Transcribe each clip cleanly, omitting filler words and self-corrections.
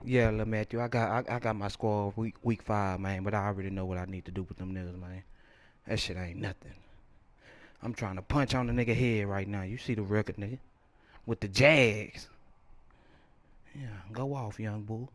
Yeah, Lil Matthew, I got my squad week 5, man, but I already know what I need to do with them niggas, man. That shit ain't nothing. I'm trying to punch on the nigga head right now. You see the record, nigga, with the Jags. Yeah, go off, young bull.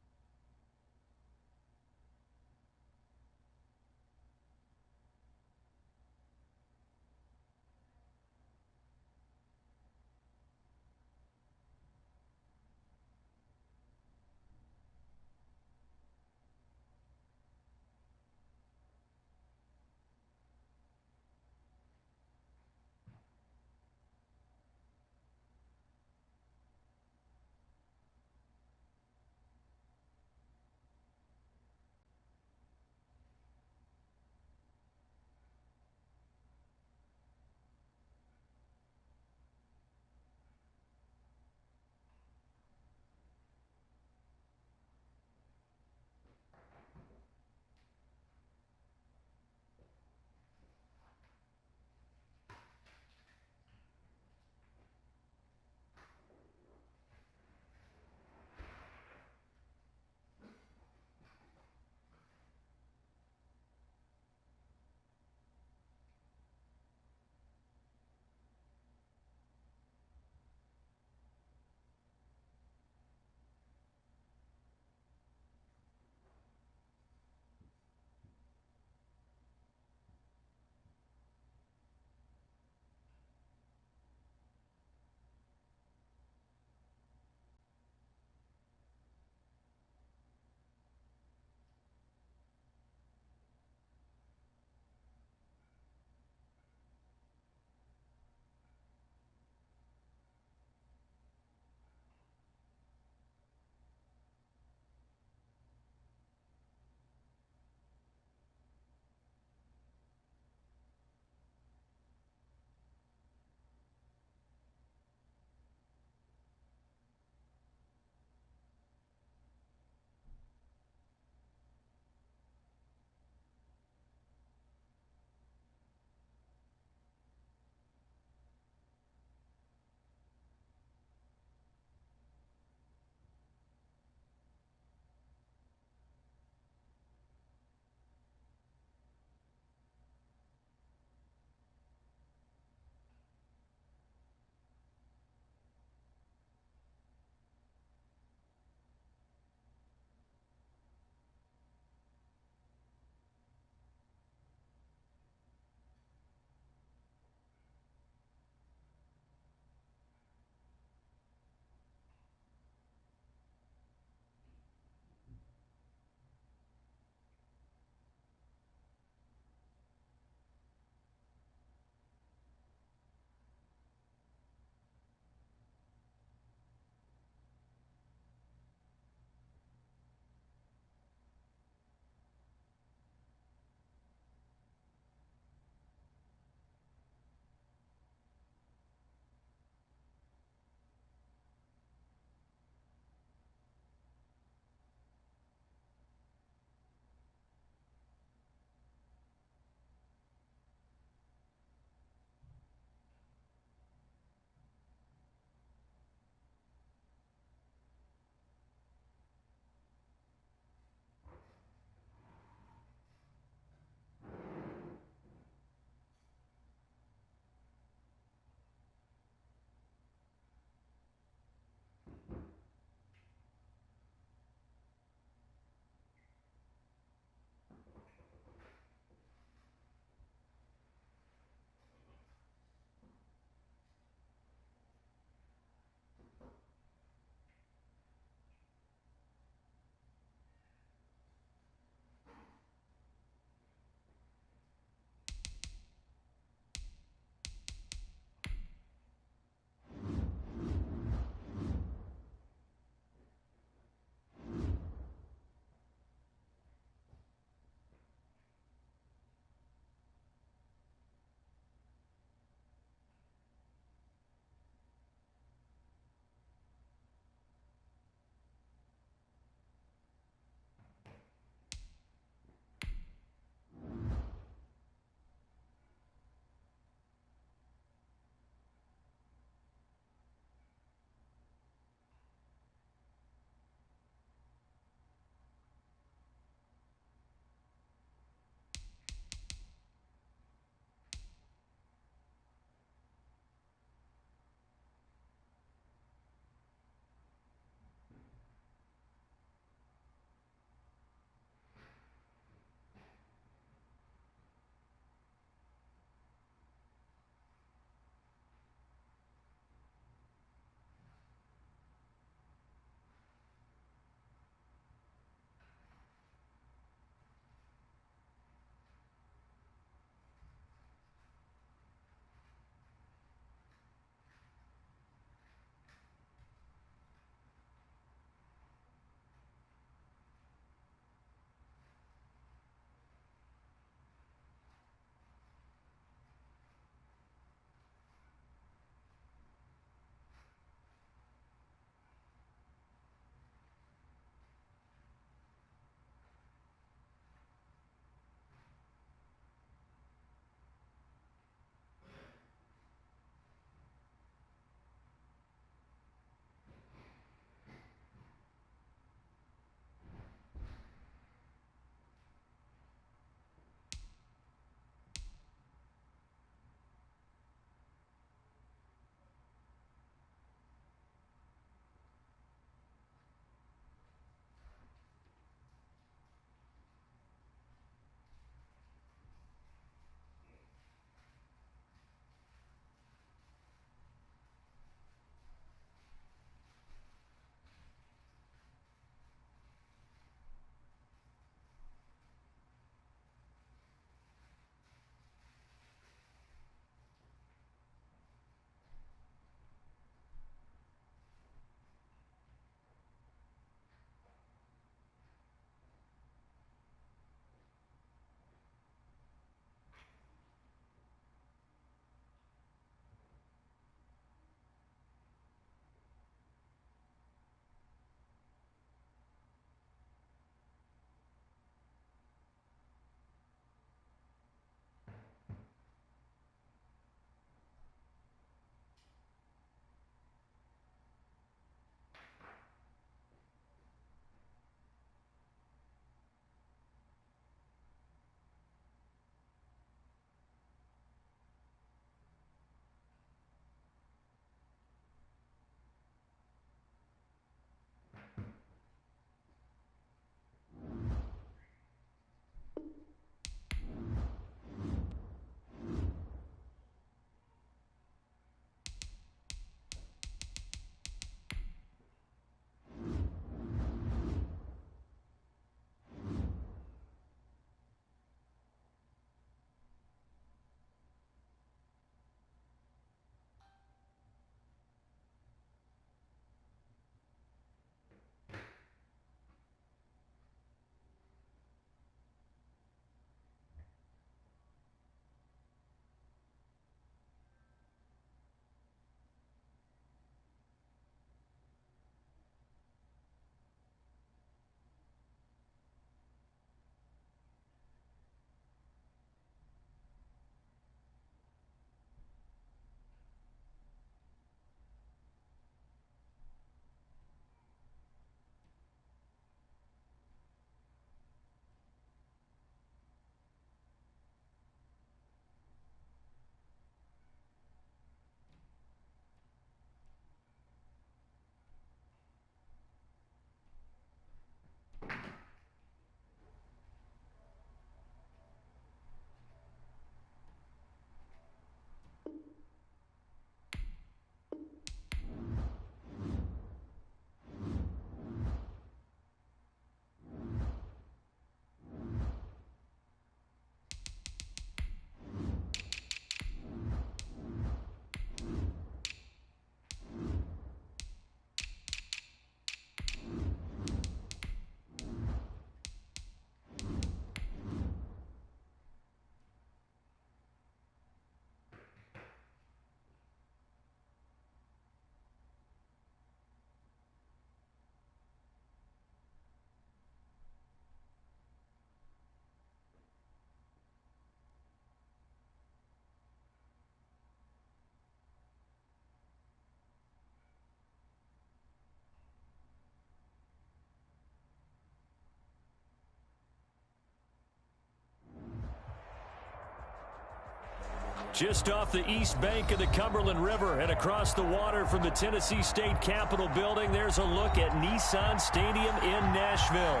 Just off the east bank of the Cumberland River and across the water from the Tennessee State Capitol building, there's a look at Nissan Stadium in Nashville.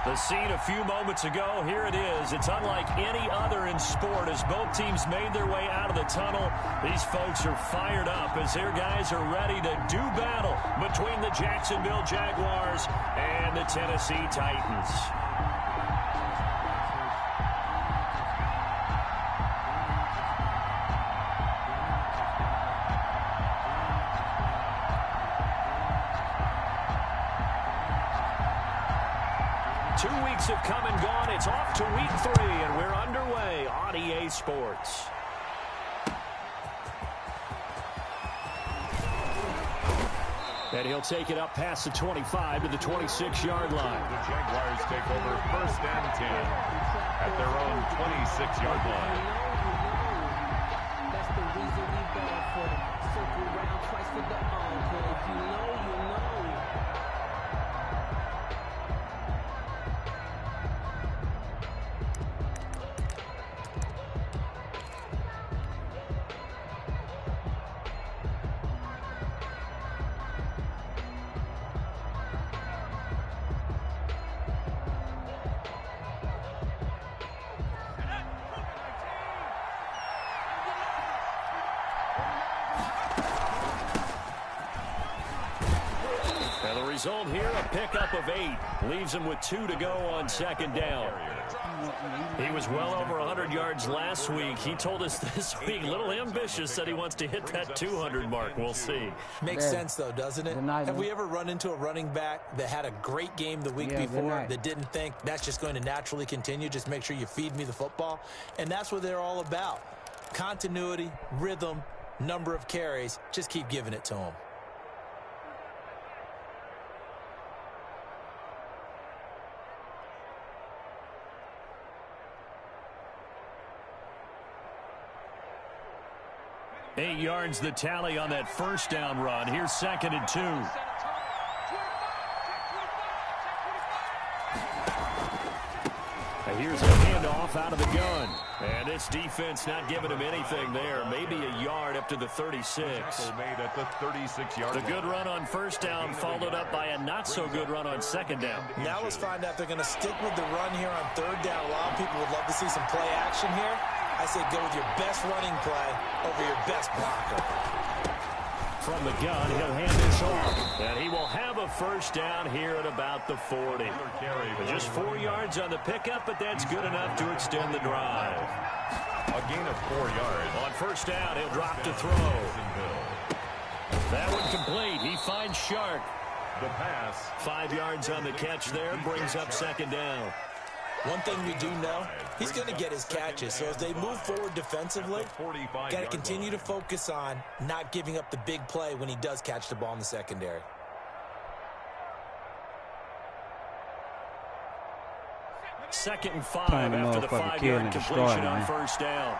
The scene a few moments ago, here it is. It's unlike any other in sport as both teams made their way out of the tunnel. These folks are fired up as their guys are ready to do battle between the Jacksonville Jaguars and the Tennessee Titans. 2 weeks have come and gone. It's off to week 3, and we're underway on EA Sports. And he'll take it up past the 25 to the 26-yard line. The Jaguars take over 1st and 10 at their own 26-yard line. That's the reason we go for it. Circle round twice for the encore. If you know, you know. Result here, a pickup of 8. Leaves him with 2 to go on 2nd down. He was well over 100 yards last week. He told us this week, a little ambitious, said he wants to hit that 200 mark. We'll see. Makes sense, though, doesn't it? Have we ever run into a running back that had a great game the week before that didn't think that's just going to naturally continue? Just make sure you feed me the football. And that's what they're all about. Continuity, rhythm, number of carries. Just keep giving it to them. Eight yards the tally on that 1st down run. Here's 2nd and 2. And here's a handoff out of the gun. And this defense not giving him anything there. Maybe a yard up to the 36. Made at the 36-yard line. The good run on 1st down followed up by a not-so-good run on 2nd down. Now let's find out if they're going to stick with the run here on 3rd down. A lot of people would love to see some play action here. I say go with your best running play over your best blocker. From the gun, he'll hand this off. And he will have a 1st down here at about the 40. Just 4 yards on the pickup, but that's good enough to extend the drive. A gain of 4 yards. On 1st down, he'll drop to throw. That one complete. He finds Shark. The pass. 5 yards on the catch there, brings up 2nd down. One thing we do know, he's going to get his catches. So as they move forward defensively, got to continue to focus on not giving up the big play when he does catch the ball in the secondary. Second and 5 after the 5-yard completion on 1st down.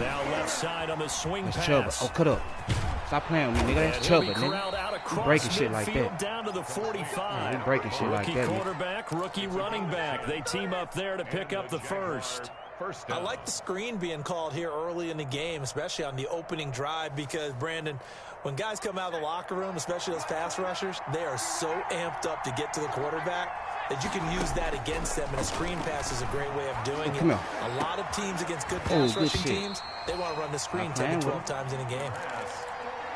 Now left side on the swing pass. Chuba. Oh, cut up. Stop playing with me, nigga. That's Chuba, nigga. You breaking shit like that. Down to the 45. Yeah, you breaking shit like that. Rookie quarterback, rookie running back. They team up there to pick up the 1st. I like the screen being called here early in the game, especially on the opening drive, because, Brandon, when guys come out of the locker room, especially those pass rushers, they are so amped up to get to the quarterback that you can use that against them, and a screen pass is a great way of doing it. A lot of teams against good pass rushing teams, they want to run the screen 10 to 12 times in a game.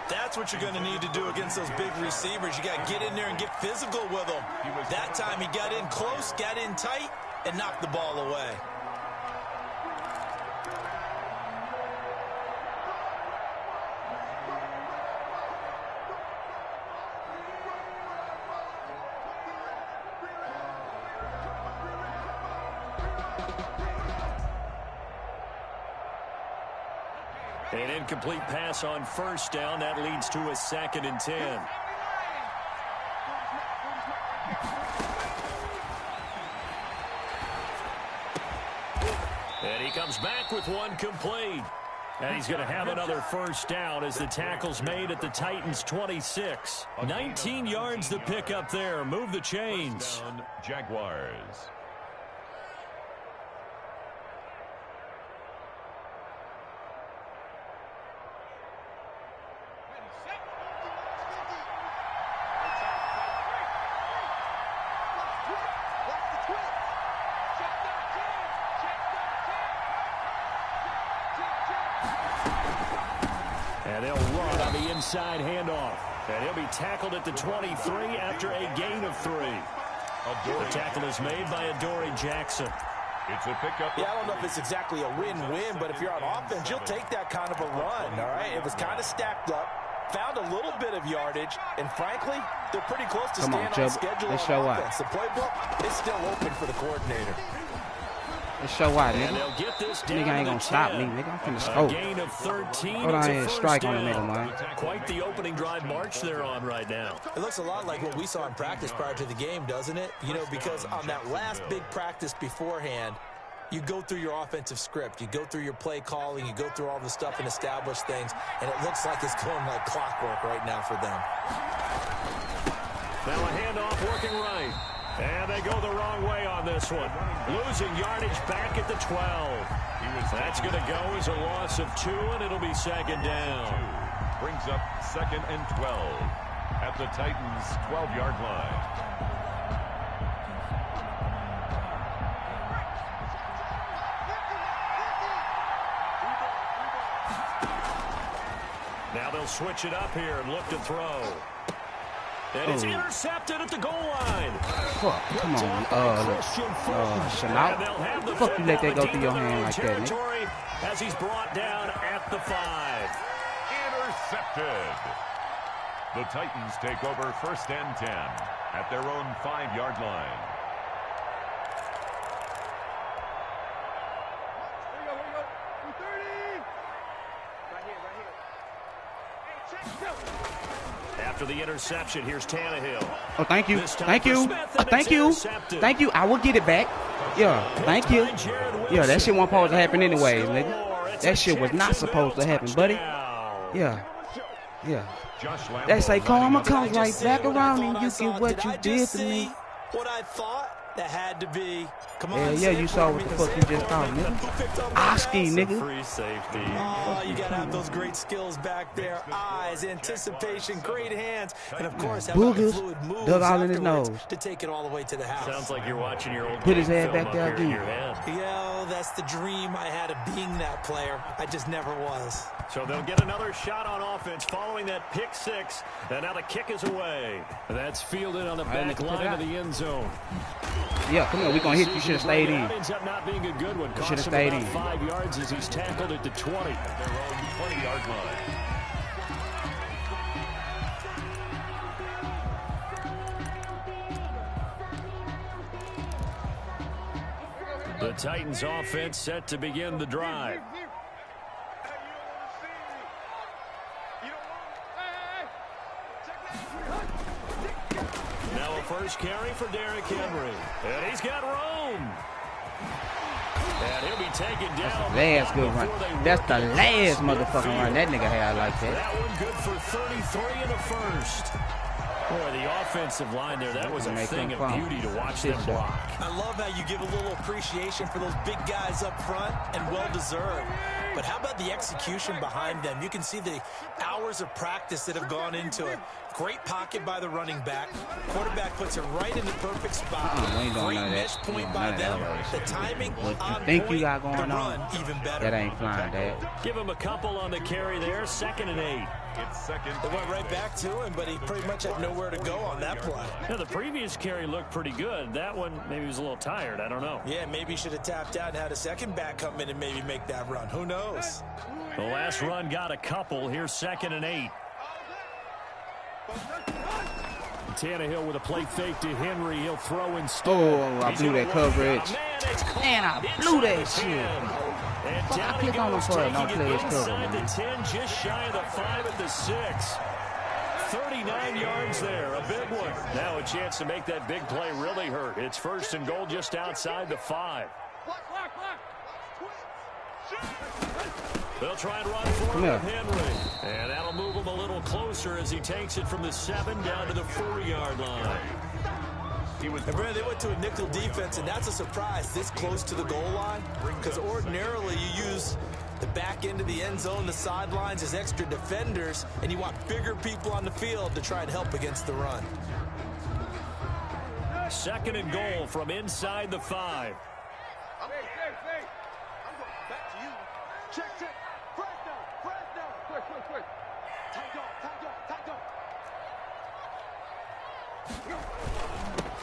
That's what you're going to need to do against those big receivers. You got to get in there and get physical with them. That time he got in close, got in tight, and knocked the ball away. An incomplete pass on 1st down. That leads to a 2nd and 10. And he comes back with one complete. And he's going to have another 1st down as the tackle's made at the Titans' 26. 19 yards to pick up there. Move the chains. Jaguars. And they'll run on the inside handoff. And he'll be tackled at the 23 after a gain of 3. The tackle is made by Adoree Jackson. It's a pickup. Yeah, I don't know if it's exactly a win-win, but if you're on offense, you'll take that kind of a run, all right? It was kind of stacked up, found a little bit of yardage, and frankly, they're pretty close to staying on schedule on offense. The playbook is still open for the coordinator. Let's show why, nigga. And they'll get this down Nigga ain't gonna stop me, nigga. I'm finna score. Gain of 13. Hold on here, strike on the middle, man. Quite the opening drive march they're on right now. It looks a lot like what we saw in practice prior to the game, doesn't it? You know, because on that last big practice beforehand, you go through your offensive script, you go through your play calling, you go through all the stuff and establish things, and it looks like it's going like clockwork right now for them. Now a handoff working right. And they go the wrong way on this one. Losing yardage back at the 12. That's going to go as a loss of 2, and it'll be second down. Brings up 2nd and 12 at the Titans' 12-yard line. Now they'll switch it up here and look to throw. And it's intercepted at the goal line. Fuck, come on. Chanel. Fuck you let that go through your hand like that, nigga. As he's brought down at the 5. Intercepted. The Titans take over 1st and 10 at their own 5-yard line. After the interception, here's Tannehill. Oh, thank you. Thank you. Thank you. Thank you. I will get it back. Yeah, thank you. Yeah, that shit wasn't supposed to happen anyway, nigga. That shit was not supposed to happen, buddy. Yeah. Yeah. They say karma comes right back around and you get what you did to me. What I thought that had to be. Come on, yeah, you saw what the fuck you just thought, nigga. Oski, nigga. Free safety. Oh, you gotta have those great skills back there. Eyes, anticipation, great hands, and of course, have fluid moves dug all in his nose to take it all the way to the house. Sounds like you're watching your old. Put his head back there again. Yeah, that's the dream I had of being that player. I just never was. So they'll get another shot on offense following that pick 6, and now the kick is away. That's fielded on the back line of the end zone. Yeah, come on, we're going to hit you. Should have stayed in. Ends up not being a good one. Should have stayed in. 5 yards as he's tackled at the 20. Their own 20-yard line. The Titans offense set to begin the drive. Now a first carry for Derrick Henry. And he's got room. And he'll be taken down. Last good run. That's the last motherfucking run that nigga had like that. That one good for 33 and a first. Boy, the offensive line there, that was a thing of beauty to watch them block. I love how you give a little appreciation for those big guys up front, and well-deserved. But how about the execution behind them? You can see the hours of practice that have gone into it. Great pocket by the running back. Quarterback puts it right in the perfect spot. Great mesh point by them. The timing on point. You got going the on? Run even better. That ain't flying, Dad. Give him a couple on the carry there. 2nd and 8. It's 2nd. They went right back to him, but he pretty much had nowhere to go on that play. Yeah, the previous carry looked pretty good. That one, maybe he was a little tired. I don't know. Yeah, maybe he should have tapped out and had a second back come in and maybe make that run. Who knows? The last run got a couple. Here's 2nd and 8. Tannehill with a play fake to Henry. He'll throw instead. Oh, I blew that coverage. Man, I blew that shit. And Fuck, I click on him for it. Don't play his cover, inside the man. 10, just shy of the 5 at the 6. 39 yards there, a big one. Now a chance to make that big play really hurt. It's 1st and goal just outside the 5. They'll try and run for it with Henry. And that'll move him a little closer as he takes it from the 7 down to the 4-yard line. And Brad, they went to a nickel defense, and that's a surprise this close to the goal line, because ordinarily you use the back end of the end zone, the sidelines as extra defenders, and you want bigger people on the field to try and help against the run. 2nd and goal from inside the 5. I'm going back to you. Check. Press down. Quick.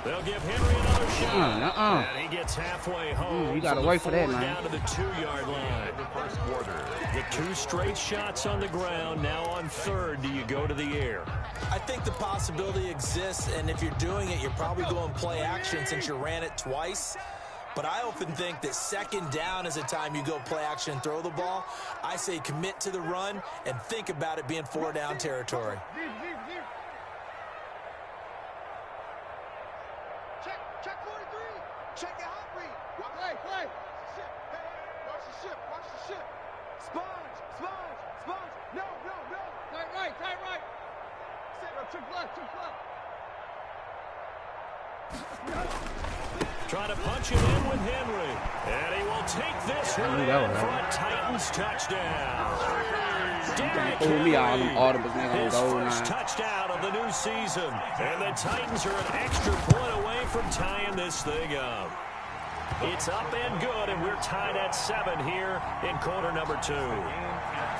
They'll give Henry another shot. And he gets halfway home. You gotta wait for that, man. Down to the 2-yard line. First quarter. With 2 straight shots on the ground, now on third, do you go to the air? I think the possibility exists, and if you're doing it, you're probably going play action since you ran it twice. But I often think that second down is a time you go play action and throw the ball. I say commit to the run and think about it being 4-down territory. Check 43. Check your hot read. Play. Watch the ship. Watch the ship. Sponge. No. Tight right. Took left. Trying to punch it in with Henry. And he will take this one in for a Titans touchdown. Derrick Henry, his first touchdown of the new season. And the Titans are an extra point away from tying this thing up. It's up and good, and we're tied at 7 here in quarter number 2. At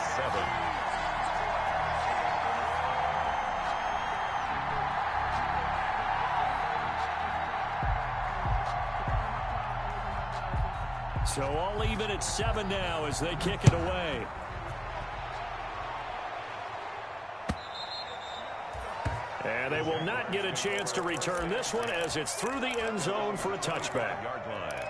7. So all even at 7 now as they kick it away. And they will not get a chance to return this one as it's through the end zone for a touchback. Yard line.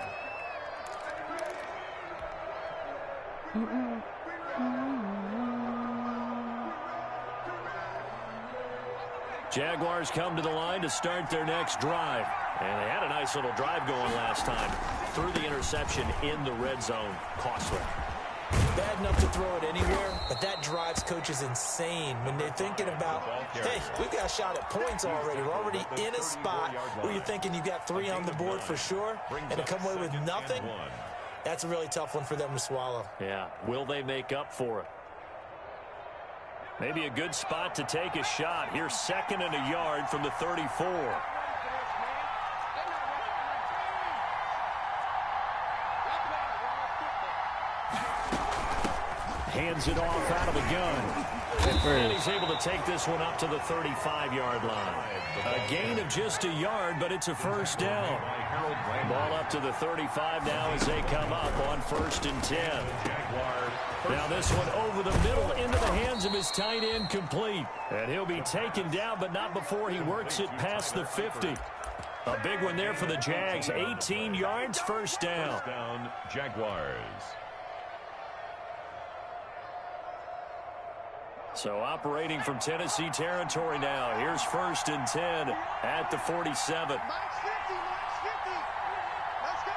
Jaguars come to the line to start their next drive. And they had a nice little drive going last time. Threw the interception in the red zone. Costly. Bad enough to throw it anywhere, but that drives coaches insane when they're thinking about, hey, we've got a shot at points already. We're already in a spot where you're thinking you've got 3 on the board for sure, and to come away with nothing, that's a really tough one for them to swallow. Yeah, will they make up for it? Maybe a good spot to take a shot. Here's 2nd and a yard from the 34. Hands it off out of the gun. And he's able to take this one up to the 35-yard line. A gain of just a yard, but it's a first down. Ball up to the 35 now as they come up on 1st and 10. Now this one over the middle into the hands of his tight end, complete. And he'll be taken down, but not before he works it past the 50. A big one there for the Jags. 18 yards, first down. First down, Jaguars. So operating from Tennessee territory now. Here's 1st and 10 at the 47. March 50. Let's go,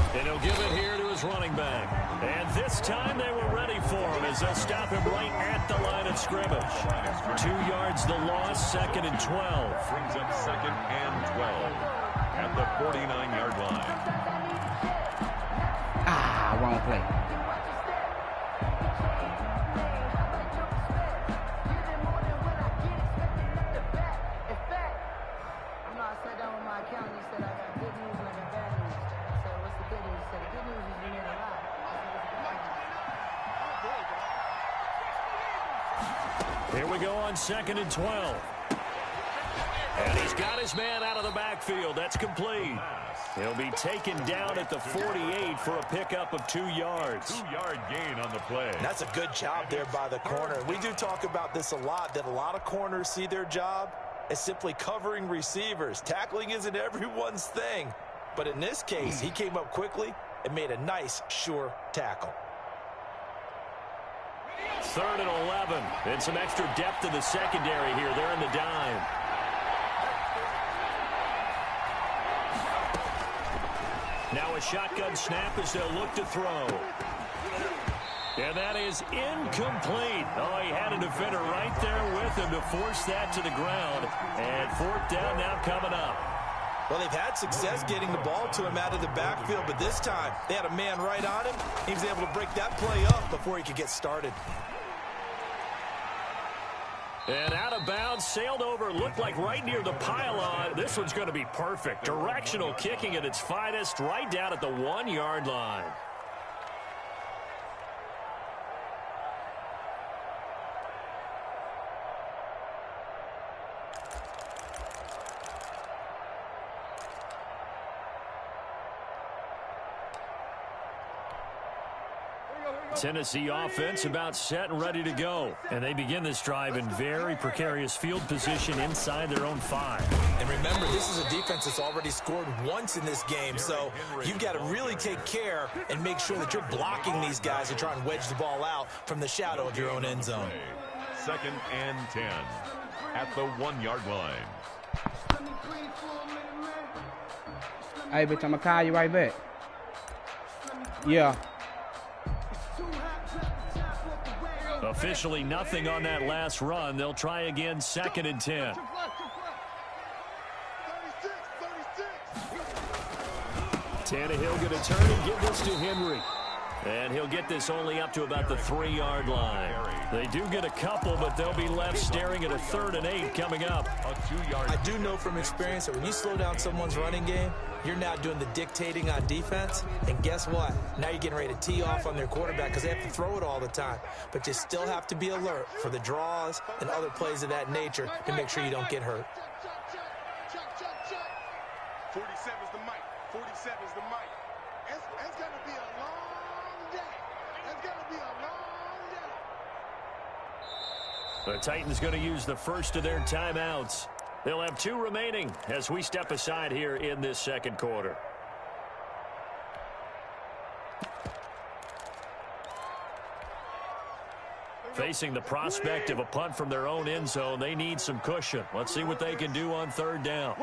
dude. And he'll give it here to his running back. And this time they were ready for him as they'll stop him right at the line of scrimmage. 2 yards the loss, 2nd and 12. Brings up 2nd and 12 at the 49-yard line. Wrong play. Here we go on 2nd and 12. And he's got his man out of the backfield. That's complete. He'll be taken down at the 48 for a pickup of 2 yards. 2-yard gain on the play. That's a good job there by the corner. We do talk about this a lot, that a lot of corners see their job as simply covering receivers. Tackling isn't everyone's thing. But in this case, he came up quickly and made a nice, sure tackle. 3rd and 11. And some extra depth in the secondary here. They're in the dime. Now a shotgun snap as they'll look to throw. And that is incomplete. Oh, he had a defender right there with him to force that to the ground. And 4th down now coming up. Well, they've had success getting the ball to him out of the backfield, but this time they had a man right on him. He was able to break that play up before he could get started. And out of bounds, sailed over, looked like right near the pylon. This one's going to be perfect. Directional kicking at its finest, right down at the 1-yard line. Tennessee offense about set and ready to go. And they begin this drive in very precarious field position inside their own 5. And remember, this is a defense that's already scored once in this game, so you've got to really take care and make sure that you're blocking these guys and try and wedge the ball out from the shadow of your own end zone. 2nd and 10 at the 1-yard line. Hey, bitch, I'm going to call you right back. Yeah. Officially nothing on that last run. They'll try again, 2nd and 10. Tannehill going to turn and give this to Henry. And he'll get this only up to about the 3-yard line. They do get a couple, but they'll be left staring at a 3rd and 8 coming up. A 2-yard. I do know from experience that when you slow down someone's running game, you're now doing the dictating on defense. And guess what? Now you're getting ready to tee off on their quarterback because they have to throw it all the time. But you still have to be alert for the draws and other plays of that nature to make sure you don't get hurt. 47's the mic. 47's the mic. It's going to be a long day. It's going to be a long day. The Titans going to use the first of their timeouts. They'll have 2 remaining as we step aside here in this 2nd quarter. Facing the prospect of a punt from their own end zone, they need some cushion. Let's see what they can do on 3rd down.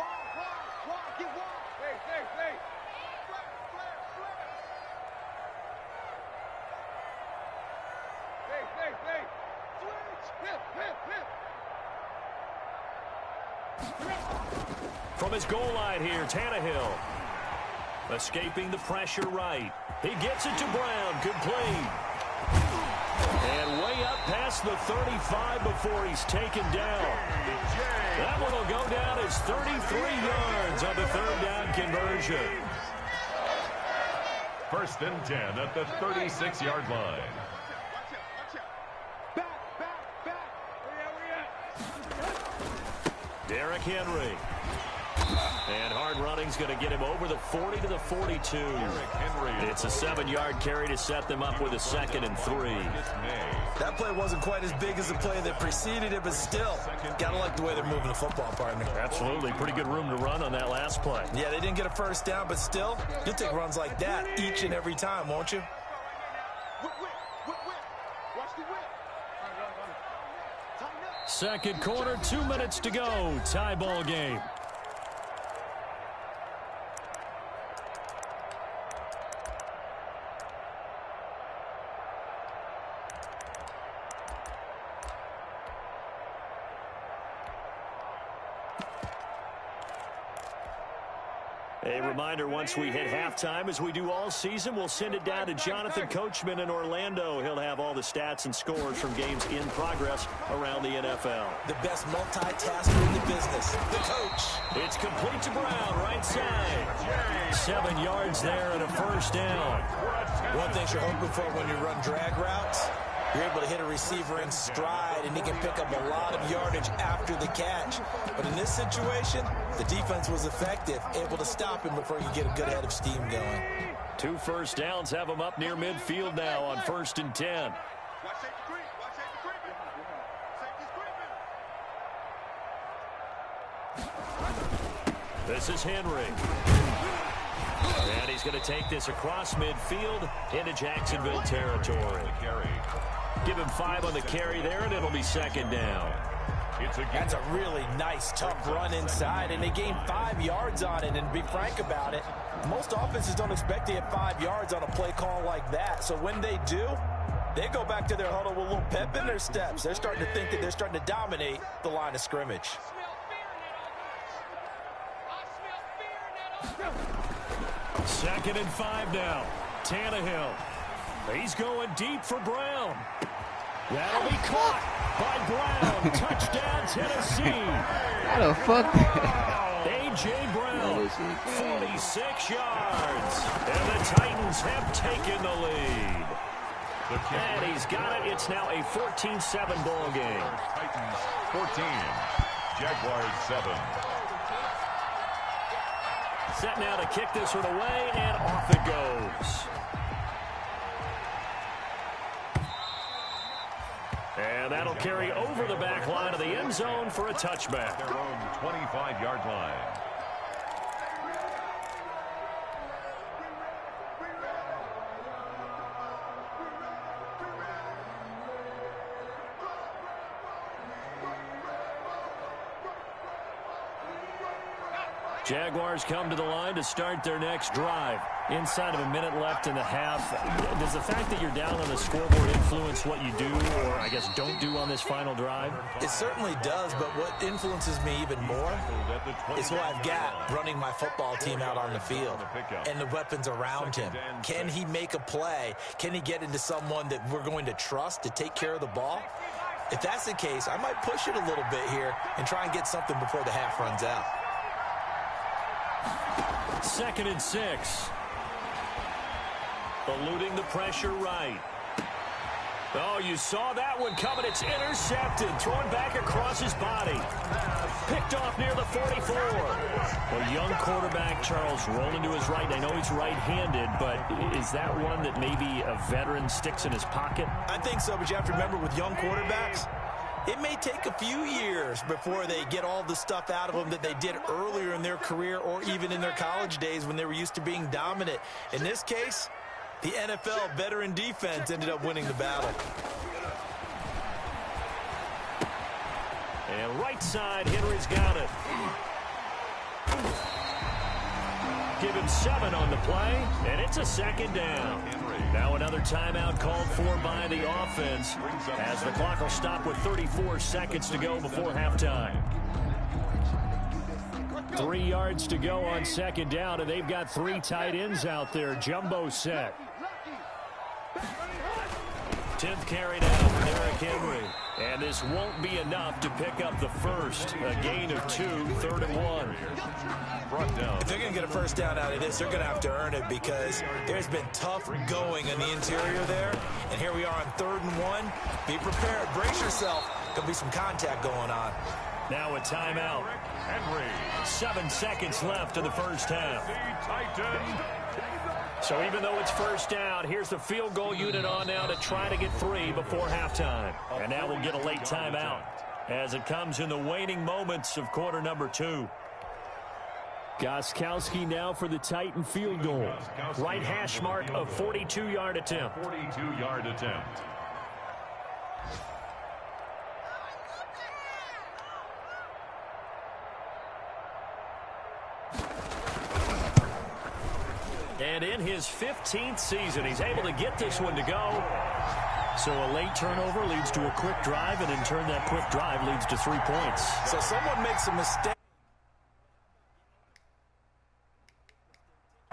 From his goal line here, Tannehill. Escaping the pressure right. He gets it to Brown. Complete. And way up past the 35 before he's taken down. That one will go down as 33 yards on the 3rd down conversion. 1st and 10 at the 36-yard line. Derrick Henry. And hard running's going to get him over the 40 to the 42. It's a 7-yard carry to set them up with a 2nd and 3. That play wasn't quite as big as the play that preceded it, but still, gotta like the way they're moving the football, partner. Absolutely. Pretty good room to run on that last play. Yeah, they didn't get a 1st down, but still, you'll take runs like that each and every time, won't you? Watch the whip. 2nd quarter, 2 minutes to go. Tie ball game. A reminder, once we hit halftime, as we do all season, we'll send it down to Jonathan Coachman in Orlando. He'll have all the stats and scores from games in progress around the NFL. The best multitasker in the business, the coach. It's complete to Brown, right side. 7 yards there and a 1st down. One thing you're hoping for when you run drag routes, you're able to hit a receiver in stride, and he can pick up a lot of yardage after the catch. But in this situation, the defense was effective, able to stop him before you get a good head of steam going. 2 1st downs have him up near midfield now on 1st and 10. Watch safety creep. Watch safety creeping. Safety's creeping. This is Henry. And he's going to take this across midfield into Jacksonville territory. Give him 5 on the carry there, and it'll be 2nd down. That's a really nice, tough run inside, and they gained 5 yards on it. And to be frank about it, most offenses don't expect to get 5 yards on a play call like that. So when they do, they go back to their huddle with a little pep in their steps. They're starting to think that they're starting to dominate the line of scrimmage. 2nd and 5 now. Tannehill. He's going deep for Brown. That'll be caught by Brown. Touchdown, Tennessee. How the fuck? A.J. Brown, 46 yards. And the Titans have taken the lead. And he's got it. It's now a 14-7 ball game. Titans 14, Jaguars 7. Set now to kick this one away, and off it goes. And that'll carry over the back line of the end zone for a touchback. Their own 25-yard line. Jaguars come to the line to start their next drive. Inside of a minute left in the half. Does the fact that you're down on the scoreboard influence what you do, or I guess don't do on this final drive? It certainly does, but what influences me even more is who I've got running my football team out on the field and the weapons around him. Can he make a play? Can he get into someone that we're going to trust to take care of the ball? If that's the case, I might push it a little bit here and try and get something before the half runs out. 2nd and 6. Eluding the pressure right. Oh, you saw that one coming. It's intercepted. Thrown back across his body. Picked off near the 44. Well, young quarterback Charles rolling to his right. I know he's right-handed, but is that one that maybe a veteran sticks in his pocket? I think so, but you have to remember with young quarterbacks, it may take a few years before they get all the stuff out of them that they did earlier in their career or even in their college days when they were used to being dominant. In this case, the NFL veteran defense ended up winning the battle. And right side, Henry's got it. Give him 7 on the play, and it's a 2nd down. Now another timeout called for by the offense as the clock will stop with 34 seconds to go before halftime. 3 yards to go on 2nd down, and they've got 3 tight ends out there. Jumbo set. 10th carry now for Derrick Henry. And this won't be enough to pick up the first. A gain of 2, 3rd and 1. Brought down. If they're going to get a first down out of this, they're going to have to earn it because there's been tough going in the interior there. And here we are on 3rd and 1. Be prepared. Brace yourself. Going to be some contact going on. Now a timeout. Henry. 7 seconds left in the first half. The Titan. So even though it's first down, here's the field goal unit on now to try to get 3 before halftime. And now we'll get a late timeout as it comes in the waning moments of quarter number 2. Gostkowski now for the Titan field goal. Right hash mark of 42-yard attempt. 42-yard attempt. And in his 15th season, he's able to get this one to go. So a late turnover leads to a quick drive, and in turn that quick drive leads to 3 points. So someone makes a mistake.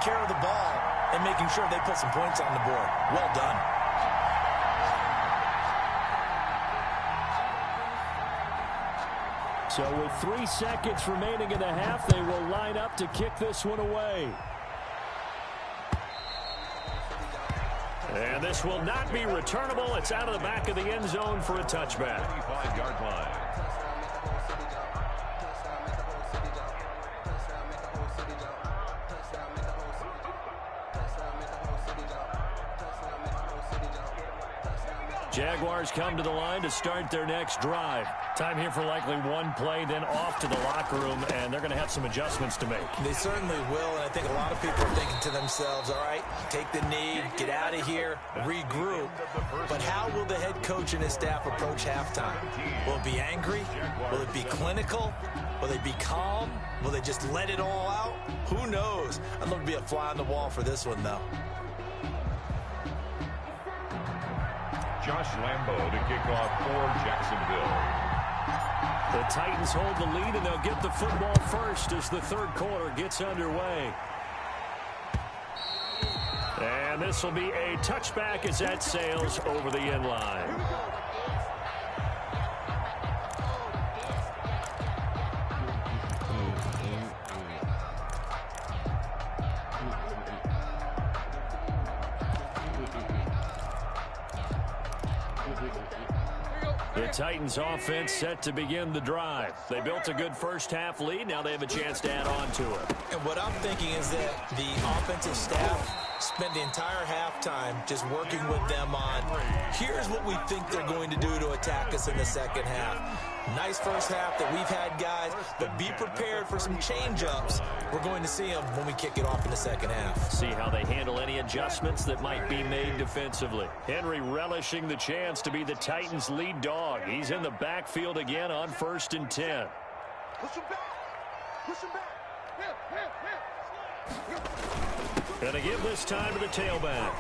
Care of the ball and making sure they put some points on the board. Well done. So with 3 seconds remaining in the half, they will line up to kick this one away. And this will not be returnable. It's out of the back of the end zone for a touchback. 25-yard line. Jaguars come to the line to start their next drive. Time here for likely one play, then off to the locker room, and they're going to have some adjustments to make. They certainly will, and I think a lot of people are thinking to themselves, all right, take the knee, get out of here, regroup. But how will the head coach and his staff approach halftime? Will it be angry? Will it be clinical? Will they be calm? Will they just let it all out? Who knows? I'd love to be a fly on the wall for this one, though. Josh Lambo to kick off for Jacksonville. The Titans hold the lead, and they'll get the football first as the 3rd quarter gets underway. And this will be a touchback as that sails over the end line. The Titans offense set to begin the drive. They built a good first half lead. Now they have a chance to add on to it. And what I'm thinking is that the offensive staff spent the entire halftime just working with them on, here's what we think they're going to do to attack us in the second half. Nice first half that we've had, guys, but be prepared for some change-ups. We're going to see them when we kick it off in the second half. See how they handle any adjustments that might be made defensively. Henry relishing the chance to be the Titans' lead dog. He's in the backfield again on 1st and 10. Push him back. Push him back. And to give this time to the tailback.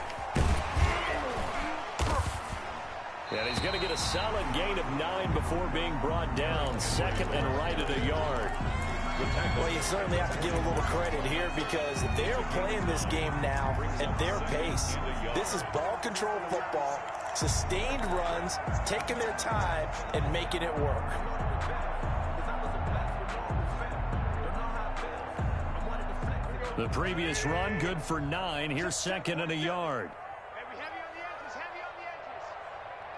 And he's going to get a solid gain of 9 before being brought down. 2nd and right at a yard. Well, you certainly have to give a little credit here because they're playing this game now at their pace. This is ball control football, sustained runs, taking their time, and making it work. The previous run, good for 9. Here's 2nd and a yard. Heavy on the edges, heavy on the edges.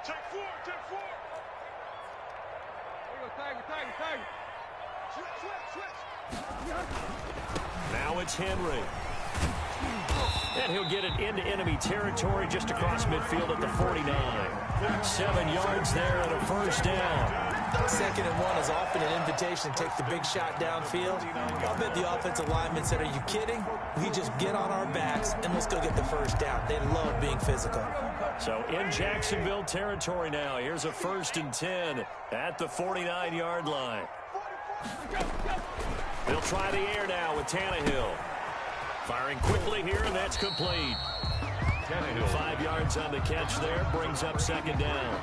Check 4, check 4. There you go, Tiger. Switch. Now it's Henry. And he'll get it into enemy territory just across midfield at the 49. 7 yards there and a 1st down. 2nd and 1 is often an invitation to take the big shot downfield. I'll bet the offensive lineman said, are you kidding? We just get on our backs and let's go get the 1st down. They love being physical. So in Jacksonville territory now. Here's a 1st and 10 at the 49-yard line. They'll try the air now with Tannehill. Firing quickly here, and that's complete. 5 yards on the catch there, brings up 2nd down.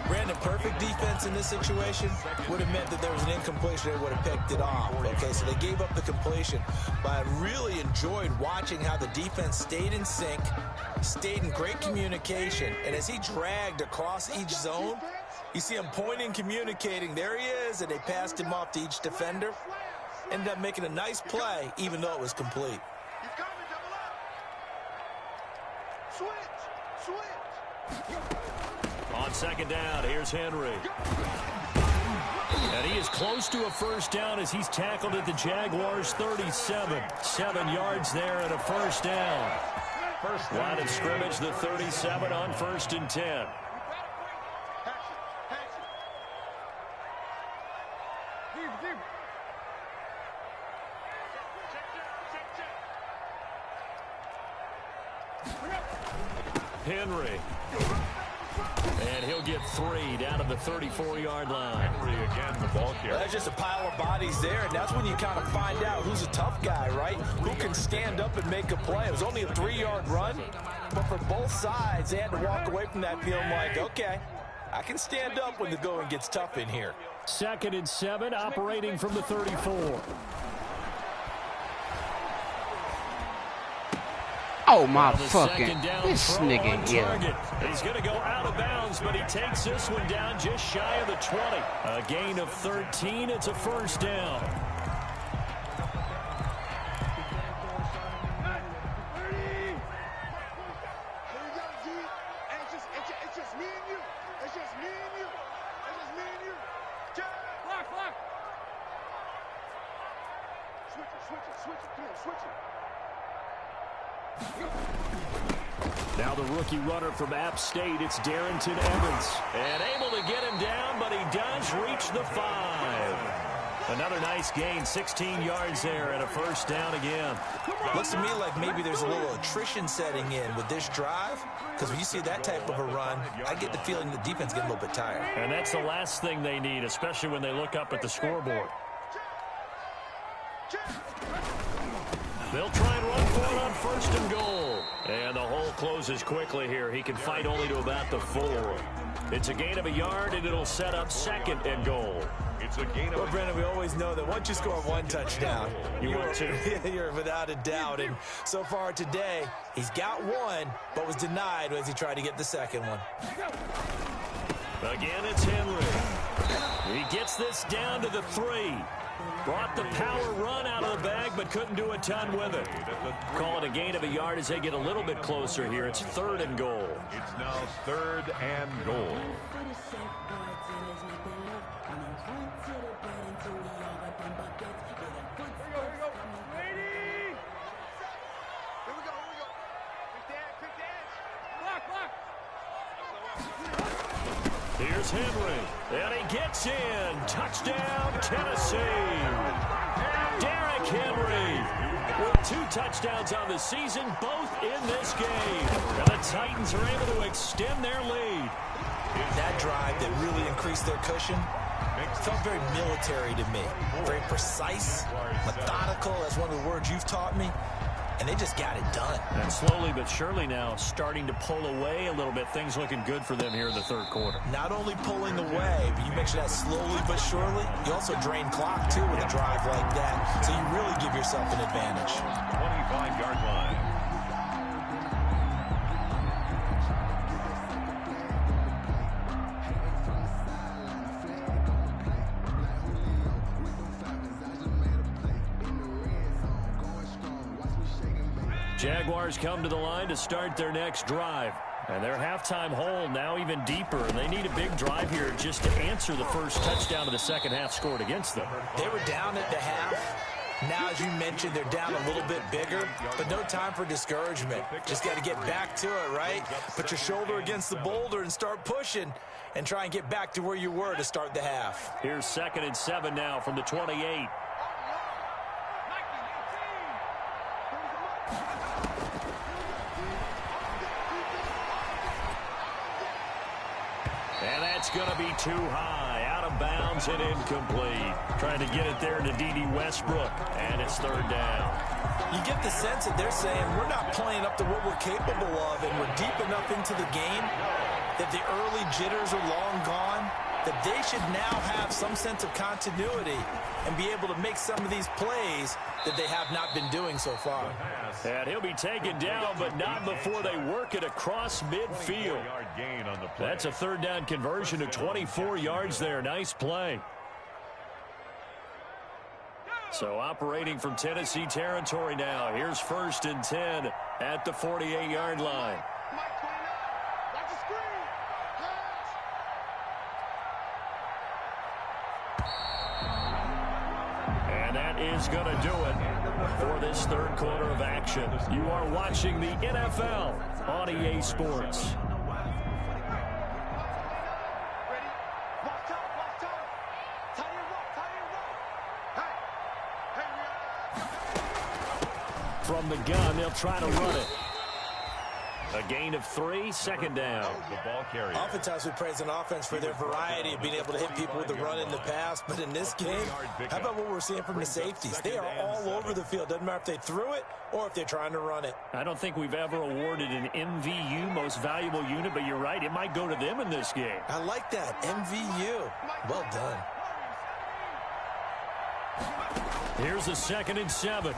Brandon, perfect defense in this situation would have meant that there was an incompletion. They would have picked it off. Okay, so they gave up the completion. But I really enjoyed watching how the defense stayed in sync, stayed in great communication. And as he dragged across each zone, you see him pointing, communicating. There he is, and they passed him off to each defender. Ended up making a nice play, even though it was complete. He's coming, double up. Switch. On 2nd down, here's Henry. And he is close to a 1st down as he's tackled at the Jaguars' 37. 7 yards there and a 1st down. Line of scrimmage, the 37 on 1st and 10. Henry. And he'll get 3 down to the 34-yard line. Henry again, the ball carrier. That's just a pile of bodies there, and that's when you kind of find out who's a tough guy, right? Who can stand up and make a play. It was only a 3-yard run, but for both sides, they had to walk away from that feeling like, okay, I can stand up when the going gets tough in here. 2nd and 7, operating from the 34. Oh, my The fucking, second down this throw nigga on here. target. He's going to go out of bounds, but he takes this one down just shy of the 20. A gain of 13. It's a 1st down. It's just me and you. It's just me and you. It's just me and you. Block. Switch it. Come on, switch it. Now the rookie runner from App State, it's Darrington Evans. And able to get him down, but he does reach the 5. Another nice gain, 16 yards there and a 1st down again. Looks to me like maybe there's a little attrition setting in with this drive, because when you see that type of a run, I get the feeling the defense getting a little bit tired. And that's the last thing they need, especially when they look up at the scoreboard. They'll try and run for it on 1st and goal. And the hole closes quickly here. He can fight only to about the 4. It's a gain of a yard, and it'll set up 2nd and goal. It's a gain of Well, Brandon, we always know that once you score 1 touchdown, you're without a doubt. And so far today, he's got 1, but was denied as he tried to get the 2nd one. Again, it's Henry. He gets this down to the 3. Brought the power run out of the bag, but couldn't do a ton with it. Call it a gain of a yard as they get a little bit closer here. It's 3rd and goal. It's now 3rd and goal. Here's Henry, and he gets in. Touchdown, Tennessee. Derrick Henry with 2 touchdowns on the season, both in this game. And the Titans are able to extend their lead. That drive that really increased their cushion felt very military to me. Very precise, methodical. That's one of the words you've taught me. And they just got it done. And slowly but surely now starting to pull away a little bit. Things looking good for them here in the third quarter. Not only pulling away, but you mentioned that slowly but surely. You also drain clock, too, with a drive like that. So you really give yourself an advantage. 25-yard line. Jaguars come to the line to start their next drive. And their halftime hole now even deeper. They need a big drive here just to answer the first touchdown of the second half scored against them. They were down at the half. Now, as you mentioned, they're down a little bit bigger, but no time for discouragement. Just got to get back to it, right? Put your shoulder against the boulder and start pushing and try and get back to where you were to start the half. Here's 2nd and 7 now from the 28. And that's going to be too high, out of bounds and incomplete. Trying to get it there to D.D. Westbrook, and it's 3rd down. You get the sense that they're saying we're not playing up to what we're capable of, and we're deep enough into the game that the early jitters are long gone, that they should now have some sense of continuity and be able to make some of these plays that they have not been doing so far. And he'll be taken down, but not before they work it across midfield. That's a 3rd down conversion of 24 yards there. Nice play. So operating from Tennessee territory now. Here's 1st and 10 at the 48-yard line. And that is going to do it for this 3rd quarter of action. You are watching the NFL on EA Sports. From the gun, they'll try to run it. A gain of 3, 2nd down. The ball carrier. Oftentimes we praise an offense for their variety of being able to hit people with the run in the pass, but in this game, how about what we're seeing from the safeties? They are all over the field. Doesn't matter if they threw it or if they're trying to run it. I don't think we've ever awarded an MVU, most valuable unit, but you're right, it might go to them in this game. I like that, MVU. Well done. Here's a 2nd and 7.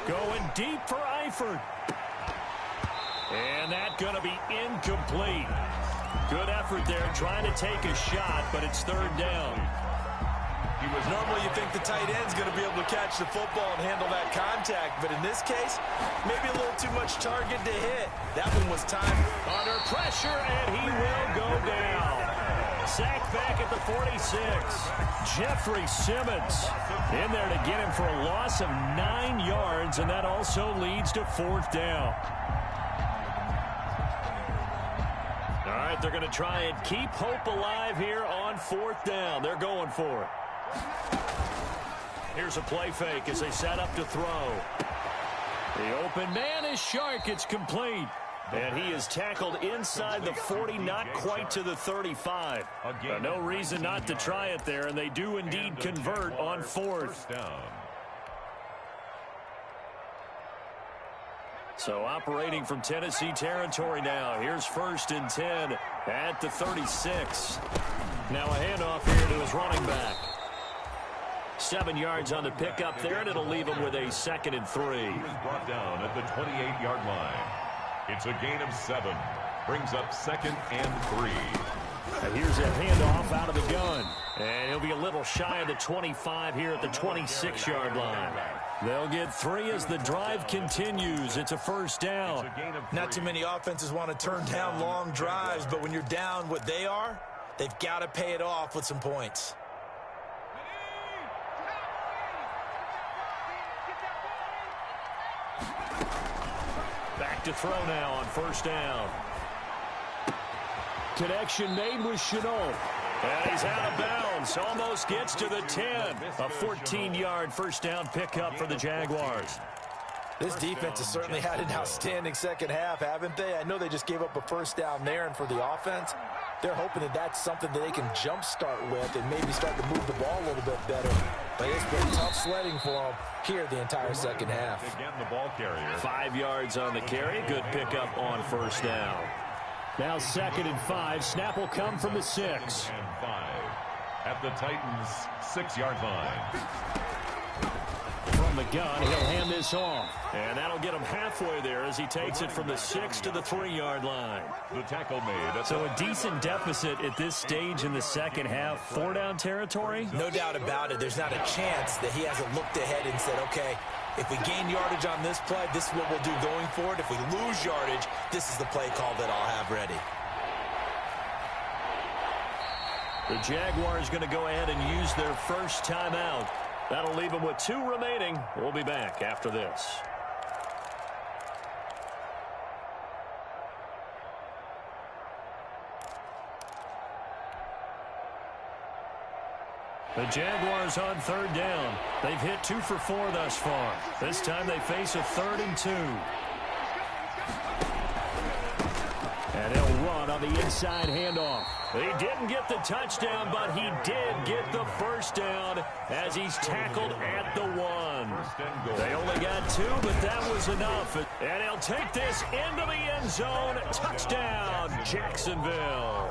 Going deep for Eifert. And that's going to be incomplete. Good effort there trying to take a shot, but it's 3rd down. Normally you think the tight end's going to be able to catch the football and handle that contact, but in this case, maybe a little too much target to hit. That one was timed. Under pressure, and he will go down. Sacked back at the 46. Jeffrey Simmons in there to get him for a loss of 9 yards, and that also leads to 4th down. All right, they're going to try and keep hope alive here on 4th down. They're going for it. Here's a play fake as they set up to throw. The open man is Shark. It's complete. And he is tackled inside the 40, not quite to the 35. No reason not to try it there, and they do indeed convert on 4th down. So operating from Tennessee territory now. Here's 1st and 10 at the 36. Now a handoff here to his running back. 7 yards on the pickup there, and it'll leave him with a 2nd and 3. He was brought down at the 28-yard line. It's a gain of 7. Brings up 2nd and 3. And here's a handoff out of the gun. And he'll be a little shy of the 25 here at the 26-yard line. They'll get 3 as the drive continues. It's a 1st down. Not too many offenses want to turn down long drives, but when you're down what they are, they've got to pay it off with some points. Back to throw now on 1st down. Connection made with Chenault. And he's out of bounds. Almost gets to the 10. A 14-yard first down pickup for the Jaguars. This defense has certainly had an outstanding second half, haven't they? I know they just gave up a first down there, and for the offense, they're hoping that that's something that they can jumpstart with and maybe start to move the ball a little bit better. But it's been tough sledding for them here the entire second half. Again, the ball carrier. 5 yards on the carry. Good pickup on first down. Now 2nd and 5. Snap will come from the 6. And 5 at the Titans' 6-yard line. From the gun, he'll hand this off. And that'll get him halfway there as he takes it from the 6 to the 3-yard line. The tackle made. So a decent deficit at this stage in the second half. 4-down territory? No doubt about it. There's not a chance that he hasn't looked ahead and said, okay, if we gain yardage on this play, this is what we'll do going forward. If we lose yardage, this is the play call that I'll have ready. The Jaguars going to go ahead and use their first timeout. That'll leave them with 2 remaining. We'll be back after this. The Jaguars on 3rd down. They've hit 2 for 4 thus far. This time they face a 3rd and 2. And he'll run on the inside handoff. He didn't get the touchdown, but he did get the first down as he's tackled at the 1. They only got 2, but that was enough. And he'll take this into the end zone. Touchdown, Jacksonville.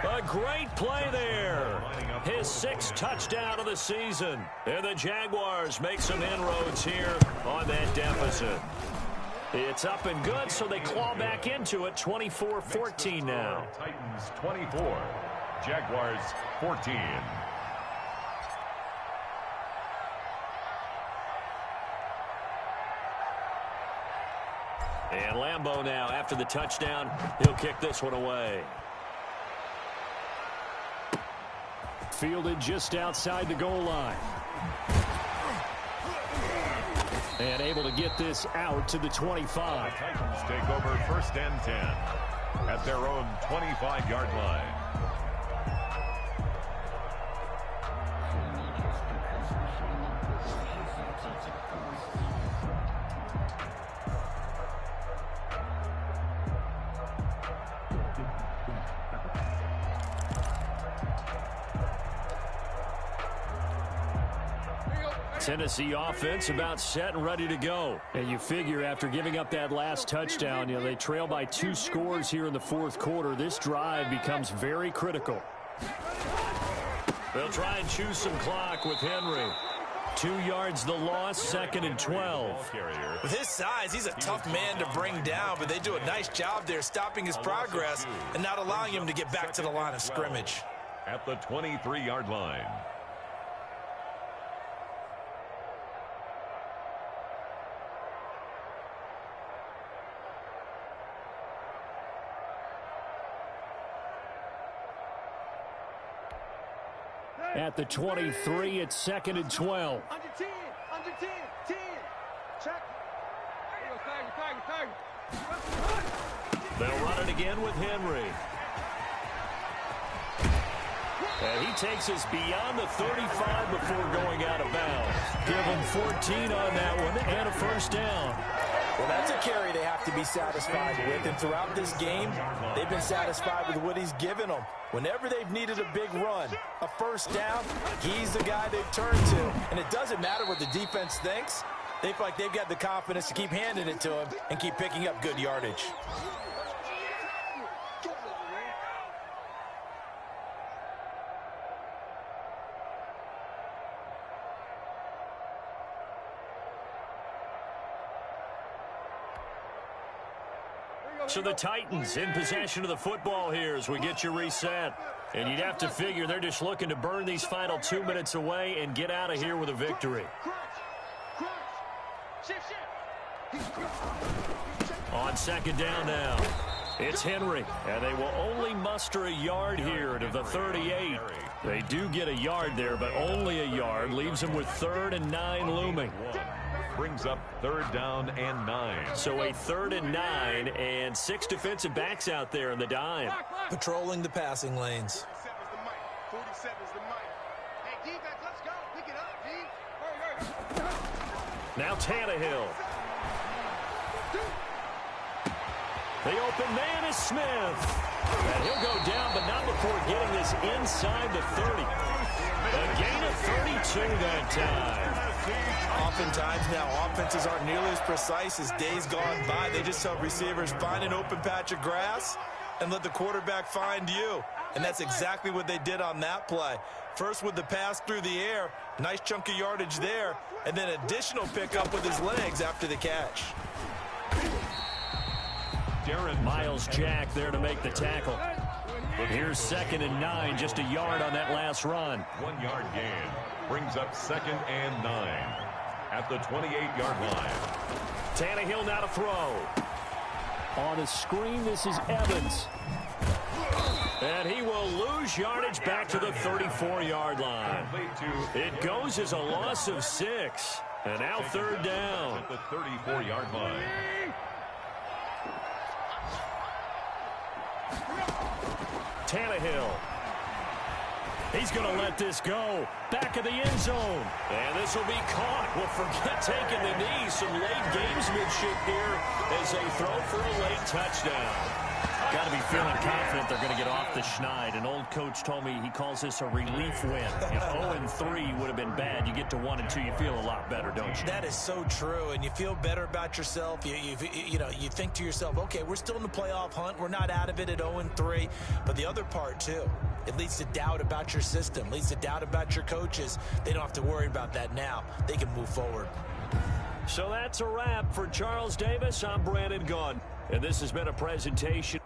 A great play there. His 6th touchdown of the season. And the Jaguars make some inroads here on that deficit. It's up and good, so they claw back into it. 24-14 now. Titans 24, Jaguars 14. And Lambeau now, after the touchdown, he'll kick this one away. Fielded just outside the goal line. And able to get this out to the 25. The Titans take over 1st and 10 at their own 25-yard line. Tennessee offense about set and ready to go. And you figure after giving up that last touchdown, they trail by 2 scores here in the 4th quarter. This drive becomes very critical. They'll try and choose some clock with Henry. 2 yards the loss, 2nd and 12. With his size, he's a tough man to bring down, but they do a nice job there stopping his progress and not allowing him to get back to the line of scrimmage. At the 23-yard line. At the 23, it's 2nd and 12. Under 10, under 10, 10. Check. They'll run it again with Henry. And he takes us beyond the 35 before going out of bounds. Give him 14 on that one and a first down. Well, that's a carry they have to be satisfied with. And throughout this game, they've been satisfied with what he's given them. Whenever they've needed a big run, a first down, he's the guy they've turned to. And it doesn't matter what the defense thinks. They feel like they've got the confidence to keep handing it to him and keep picking up good yardage. So the Titans in possession of the football here as we get you reset. And you'd have to figure they're just looking to burn these final 2 minutes away and get out of here with a victory. On 2nd down now, it's Henry. And they will only muster a yard here to the 38. They do get a yard there, but only a yard. Leaves them with 3rd and 9 looming. Brings up 3rd down and 9. So a 3rd and 9 and 6 defensive backs out there in the dime. Patrolling the passing lanes. 47's the mic. 47's the mic. Hey, defense, let's go. Pick it up, D. Hurry. Now Tannehill. The open man is Smith. And he'll go down, but not before getting this inside the 30. A gain of 32 that time. Oftentimes now, offenses aren't nearly as precise as days gone by. They just help receivers find an open patch of grass and let the quarterback find you. And that's exactly what they did on that play. First with the pass through the air, nice chunk of yardage there, and then additional pickup with his legs after the catch. Miles Jack there to make the tackle. Here's 2nd and 9, just a yard on that last run. 1 yard gain. Brings up 2nd and 9 at the 28-yard line. Tannehill now to throw. On a screen, this is Evans. And he will lose yardage back to the 34-yard line. It goes as a loss of 6. And now 3rd down. At the 34-yard line. Tannehill. He's going to let this go. Back of the end zone. And this will be caught. Well, forget taking the knee. Some late gamesmanship here as they throw for a late touchdown. Got to be feeling confident they're going to get off the schneid. An old coach told me he calls this a relief win. If 0-3 would have been bad, you get to 1-2, you feel a lot better, don't you? That is so true, and you feel better about yourself. You think to yourself, okay, we're still in the playoff hunt. We're not out of it at 0-3. But the other part, too, it leads to doubt about your system, leads to doubt about your coaches. They don't have to worry about that now. They can move forward. So that's a wrap for Charles Davis. I'm Brandon Gunn, and this has been a presentation.